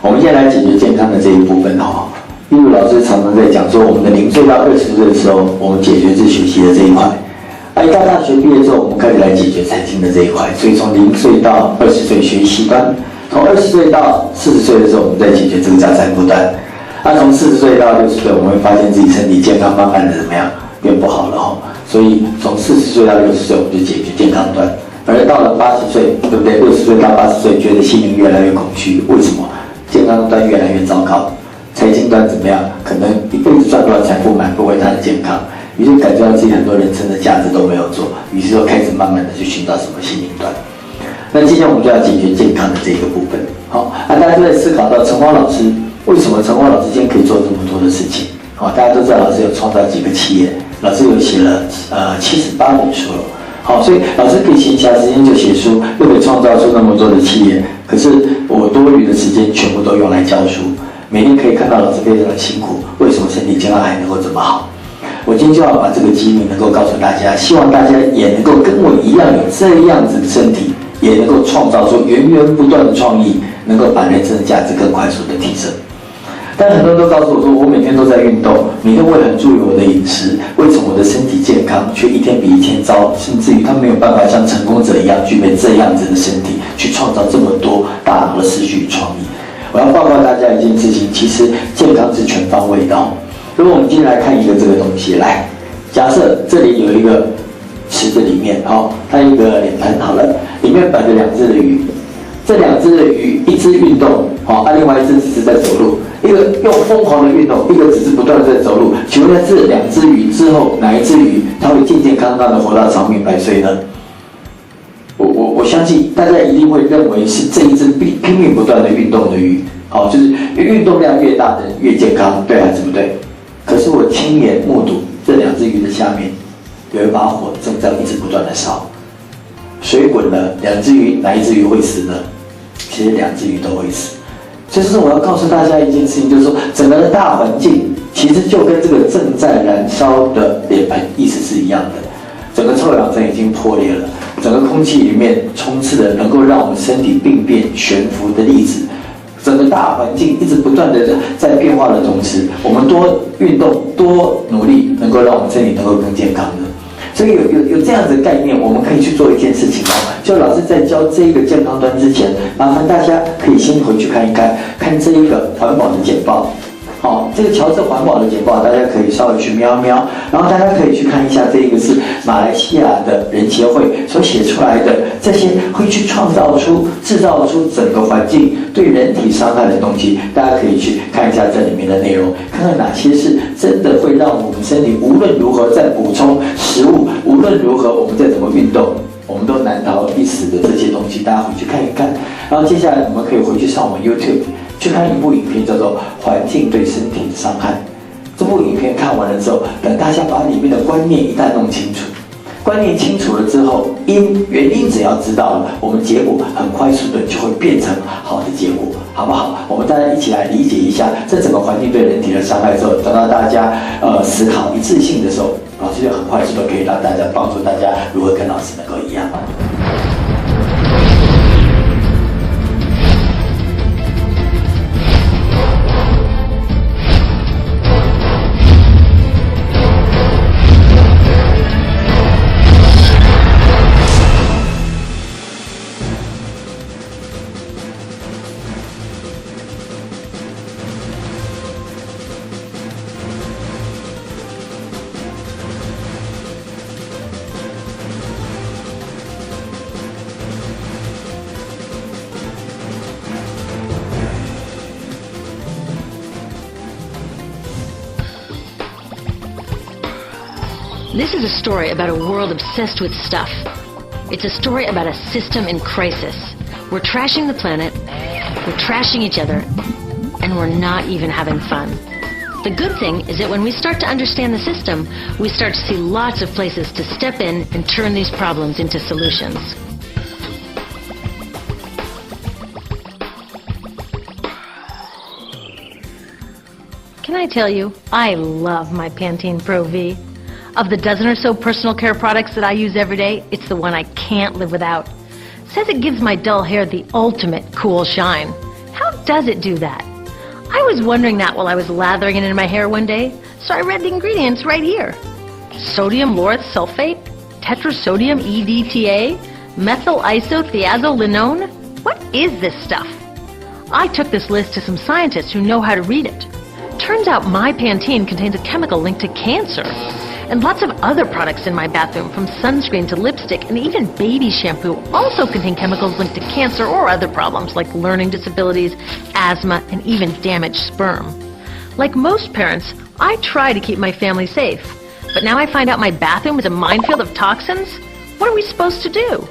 我们现在来解决健康的这一部分哈。例如老师常常在讲说，我们的0岁到20岁的时候，我们解决是学习的这一块。一到大学毕业之后，我们开始来解决财经的这一块。所以从0岁到20岁学习端，从20岁到40岁的时候，我们再解决这个家财富端。从40岁到60岁，我们会发现自己身体健康慢慢的怎么样变不好了哈。所以从40岁到60岁，我们就解决健康端。而到了80岁，对不对？60岁到80岁，觉得心灵越来越空虚，为什么？健康端越来越糟糕，财经端怎么样？可能一辈子赚多少财富买不回他的健康，于是感觉到自己很多人生的价值都没有做，于是就开始慢慢的去寻找什么心灵端。那今天我们就要解决健康的这个部分。好，大家就在思考到陈光老师为什么陈光老师今天可以做这么多的事情？好，大家都知道老师有创造几个企业，老师有写了78本书了。好，所以老师可以闲暇时间就写书，又可以创造出那么多的企业。可是我多余的时间全部都用来教书，每天可以看到老师非常的辛苦，为什么身体健康还能够这么好？我今天就要把这个机密能够告诉大家，希望大家也能够跟我一样有这样子的身体，也能够创造出源源不断的创意，能够把人生的价值更快速的提升。但很多人都告诉我说，我每天都在运动，每天我也很注意我的饮食，为什么我的身体健康却一天比一天糟，甚至于他没有办法像成功者一样具备这样子的身体，去创造这么多大脑的思绪与创意。我要报告大家一件事情，其实健康是全方位的哦。如果我们今天来看一个这个东西，来，假设这里有一个池子里面，它有一个脸盆好了，里面摆着2只的鱼，这2只的鱼，一只运动，另外一只只是在走路。一个用疯狂的运动，一个只是不断的在走路。请问这2只鱼之后，哪一只鱼它会健健康康的活到长命百岁呢？我相信大家一定会认为是这一只拼命不断的运动的鱼，就是运动量越大的人越健康，对还是不对？可是我亲眼目睹这2只鱼的下面有一把火正在一直不断的烧，水滚了，2只鱼哪一只鱼会死呢？其实2只鱼都会死。所以我要告诉大家一件事情，就是说整个的大环境其实就跟这个正在燃烧的脸盆意思是一样的。整个臭氧层已经破裂了，整个空气里面充斥了能够让我们身体病变悬浮的粒子。整个大环境一直不断的在变化的同时，我们多运动多努力，能够让我们身体能够更健康的。所以有这样子的概念，我们可以去做一件事情就老师在教这一个健康端之前，麻烦大家可以先回去看一看，看这一个环保的简报。这个乔治环保的简报，大家可以稍微去瞄瞄，然后大家可以去看一下，这一个是马来西亚的人协会所写出来的这些会去制造出整个环境对人体伤害的东西，大家可以去看一下这里面的内容，看看哪些是真的会让我们身体无论如何在补充食物，无论如何我们再怎么运动，我们都难逃一死的这些东西，大家回去看一看。然后接下来我们可以回去上我们 YouTube 去看一部影片，叫做《环境对身体的伤害》。这部影片看完了之后，等大家把里面的观念一旦弄清楚，观念清楚了之后，原因只要知道了，我们结果很快速的就会变成好的结果，好不好？我们大家一起来理解一下这整个环境对人体的伤害之后，等到大家思考一致性的时候，老师就很快速的可以让大家帮助大家如何跟老师能够一样。This is a story about a world obsessed with stuff. It's a story about a system in crisis. We're trashing the planet, we're trashing each other, and we're not even having fun. The good thing is that when we start to understand the system, we start to see lots of places to step in and turn these problems into solutions. Can I tell you, I love my Pantene Pro V. Of the dozen or so personal care products that I use every day, it's the one I can't live without. Says it gives my dull hair the ultimate cool shine. How does it do that? I was wondering that while I was lathering it in my hair one day, so I read the ingredients right here. Sodium lauryl sulfate, tetrasodium EDTA, methyl isothiazolinone. What is this stuff? I took this list to some scientists who know how to read it. Turns out my Pantene contains a chemical linked to cancer. And lots of other products in my bathroom, from sunscreen to lipstick and even baby shampoo, also contain chemicals linked to cancer or other problems like learning disabilities, asthma, and even damaged sperm. Like most parents, I try to keep my family safe. But now I find out my bathroom is a minefield of toxins? What are we supposed to do?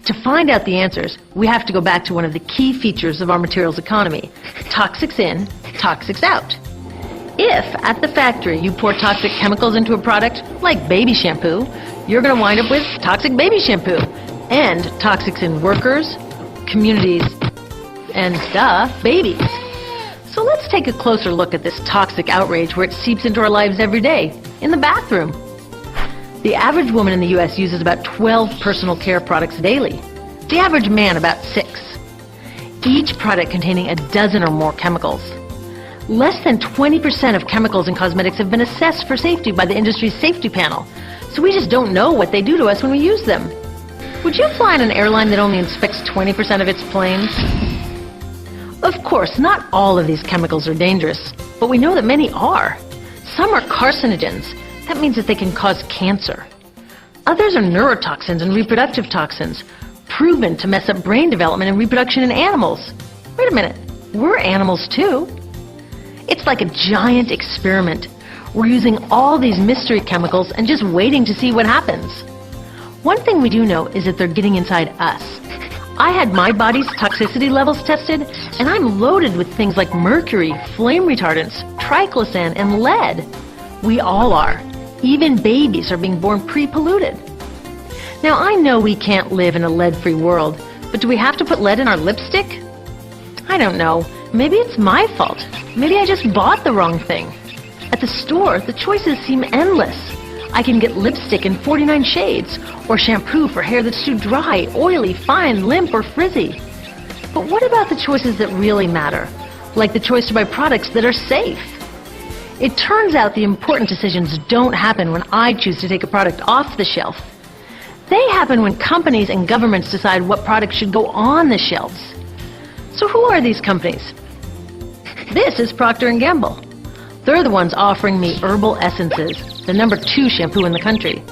To find out the answers, we have to go back to one of the key features of our materials economy: toxics in, toxics out. If, at the factory, you pour toxic chemicals into a product, like baby shampoo, you're going to wind up with toxic baby shampoo, and toxics in workers, communities, and, babies. So let's take a closer look at this toxic outrage where it seeps into our lives every day, in the bathroom. The average woman in the U.S. uses about 12 personal care products daily. The average man about 6. Each product containing a dozen or more chemicals. Less than 20% of chemicals in cosmetics have been assessed for safety by the industry's safety panel, so we just don't know what they do to us when we use them. Would you fly on an airline that only inspects 20% of its planes? Of course, not all of these chemicals are dangerous, but we know that many are. Some are carcinogens. That means that they can cause cancer. Others are neurotoxins and reproductive toxins, proven to mess up brain development and reproduction in animals. Wait a minute, we're animals too. It's like a giant experiment. We're using all these mystery chemicals and just waiting to see what happens. One thing we do know is that they're getting inside us. I had my body's toxicity levels tested, and I'm loaded with things like mercury, flame retardants, triclosan, and lead. We all are. Even babies are being born pre-polluted. Now, I know we can't live in a lead-free world, but do we have to put lead in our lipstick? I don't know. Maybe it's my fault. Maybe I just bought the wrong thing. At the store, the choices seem endless. I can get lipstick in 49 shades, or shampoo for hair that's too dry, oily, fine, limp, or frizzy. But what about the choices that really matter? Like the choice to buy products that are safe? It turns out the important decisions don't happen when I choose to take a product off the shelf. They happen when companies and governments decide what products should go on the shelves. So who are these companies? This is Procter & Gamble. They're the ones offering me Herbal Essences, the #2 shampoo in the country.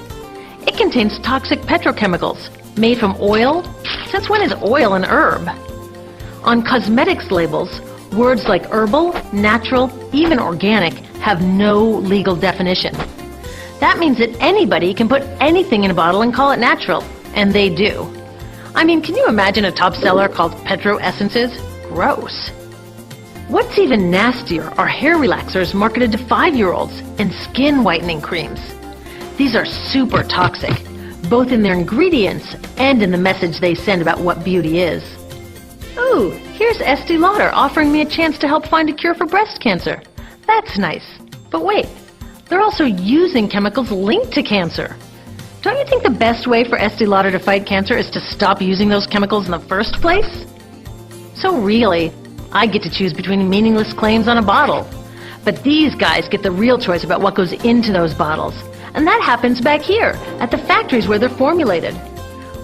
It contains toxic petrochemicals made from oil. Since when is oil an herb? On cosmetics labels, words like herbal, natural, even organic have no legal definition. That means that anybody can put anything in a bottle and call it natural, and they do. I mean, can you imagine a top seller called Petro Essences? Gross. What's even nastier are hair relaxers marketed to 5-year-olds and skin whitening creams. These are super toxic, both in their ingredients and in the message they send about what beauty is. Ooh, here's Estee Lauder offering me a chance to help find a cure for breast cancer. That's nice. But wait, they're also using chemicals linked to cancer. Don't you think the best way for Estee Lauder to fight cancer is to stop using those chemicals in the first place? So really, I get to choose between meaningless claims on a bottle. But these guys get the real choice about what goes into those bottles. And that happens back here, at the factories where they're formulated.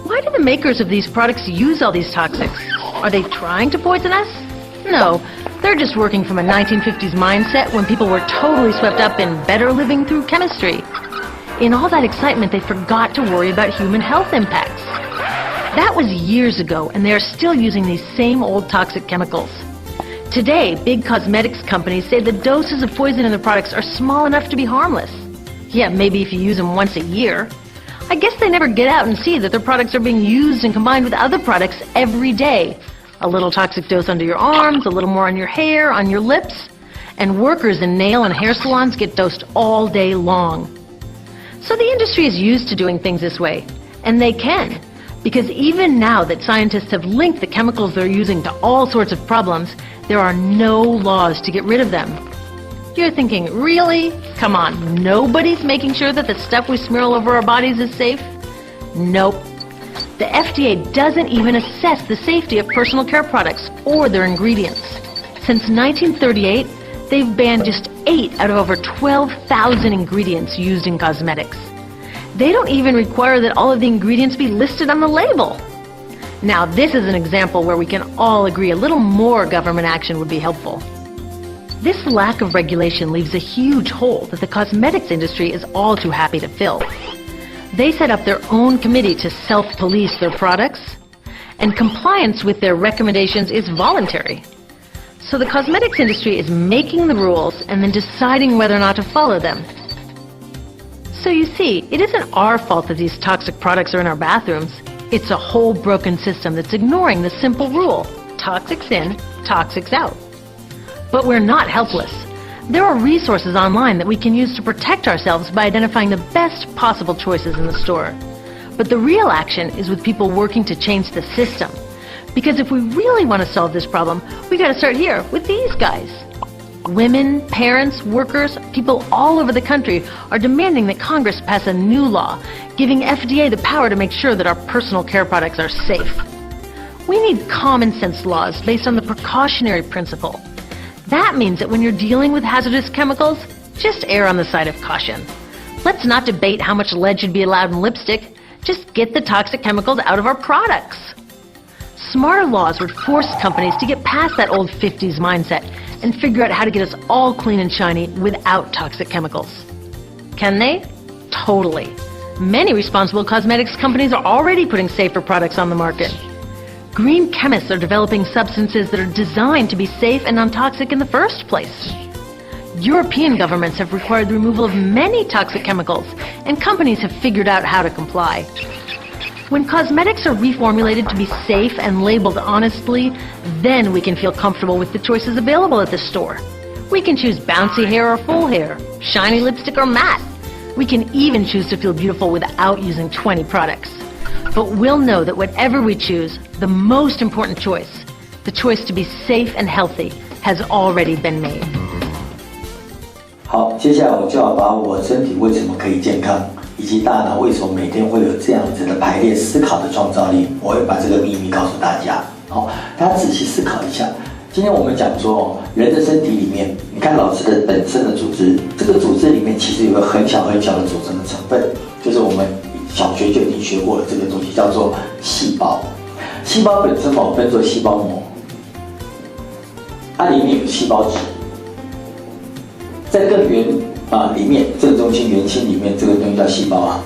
Why do the makers of these products use all these toxics? Are they trying to poison us? No, they're just working from a 1950s mindset when people were totally swept up in better living through chemistry. In all that excitement, they forgot to worry about human health impacts. That was years ago, and they are still using these same old toxic chemicals. Today, big cosmetics companies say the doses of poison in their products are small enough to be harmless. Yeah, maybe if you use them once a year. I guess they never get out and see that their products are being used and combined with other products every day. A little toxic dose under your arms, a little more on your hair, on your lips. And workers in nail and hair salons get dosed all day long. So the industry is used to doing things this way. And they can. Because even now that scientists have linked the chemicals they're using to all sorts of problems, there are no laws to get rid of them. You're thinking, really? Come on, nobody's making sure that the stuff we smear all over our bodies is safe? Nope. The FDA doesn't even assess the safety of personal care products or their ingredients. Since 1938, they've banned just 8 out of over 12,000 ingredients used in cosmetics. They don't even require that all of the ingredients be listed on the label. Now, this is an example where we can all agree a little more government action would be helpful. This lack of regulation leaves a huge hole that the cosmetics industry is all too happy to fill. They set up their own committee to self-police their products, and compliance with their recommendations is voluntary. So the cosmetics industry is making the rules and then deciding whether or not to follow them. So you see, it isn't our fault that these toxic products are in our bathrooms. It's a whole broken system that's ignoring the simple rule: toxics in, toxics out. But we're not helpless. There are resources online that we can use to protect ourselves by identifying the best possible choices in the store. But the real action is with people working to change the system. Because if we really want to solve this problem, we got to start here with these guys. Women, parents, workers, people all over the country are demanding that Congress pass a new law, giving FDA the power to make sure that our personal care products are safe. We need common sense laws based on the precautionary principle. That means that when you're dealing with hazardous chemicals, just err on the side of caution. Let's not debate how much lead should be allowed in lipstick. Just get the toxic chemicals out of our products. Smarter laws would force companies to get past that old 50s mindset and figure out how to get us all clean and shiny without toxic chemicals. Can they? Totally. Many responsible cosmetics companies are already putting safer products on the market. Green chemists are developing substances that are designed to be safe and non-toxic in the first place. European governments have required the removal of many toxic chemicals, and companies have figured out how to comply. When cosmetics are reformulated to be safe and labeled honestly, then we can feel comfortable with the choices available at the store. We can choose bouncy hair or full hair, shiny lipstick or matte. We can even choose to feel beautiful without using 20 products. But we'll know that whatever we choose, the most important choice, the choice to be safe and healthy, has already been made. 好，接下来我就要把我身体为什么可以健康，以及大脑为什么每天会有这样子的排列思考的创造力，我会把这个秘密告诉大家。好，大家仔细思考一下。今天我们讲说，人的身体里面，你看老师的本身的组织，这个组织里面其实有个很小很小的组成的成分，就是我们小学就已经学过的这个东西，叫做细胞。细胞本身我们分作细胞膜，它里面有细胞质，在更圆里面正中心圆心里面，这个东西叫细胞啊。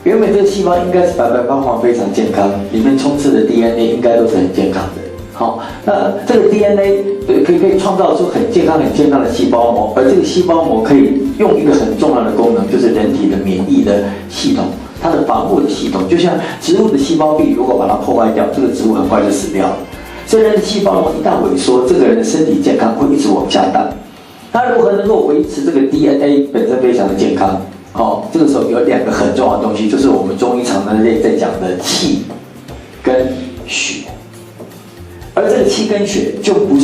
原本这个细胞应该是白白胖胖非常健康，里面充斥的 DNA 应该都是很健康的。好，那这个 DNA 可以创造出很健康的细胞膜，而这个细胞膜可以用一个很重要的功能，就是人体的免疫的系统，它的防护的系统。就像植物的细胞壁，如果把它破坏掉，这个植物很快就死掉了。所以人的细胞膜一旦萎缩，这个人的身体健康会一直往下降。那如何能够维持这个 DNA 本身非常的健康？这个时候有2个很重要的东西，就是我们中医常常在讲的气跟血。而这个气跟血就不是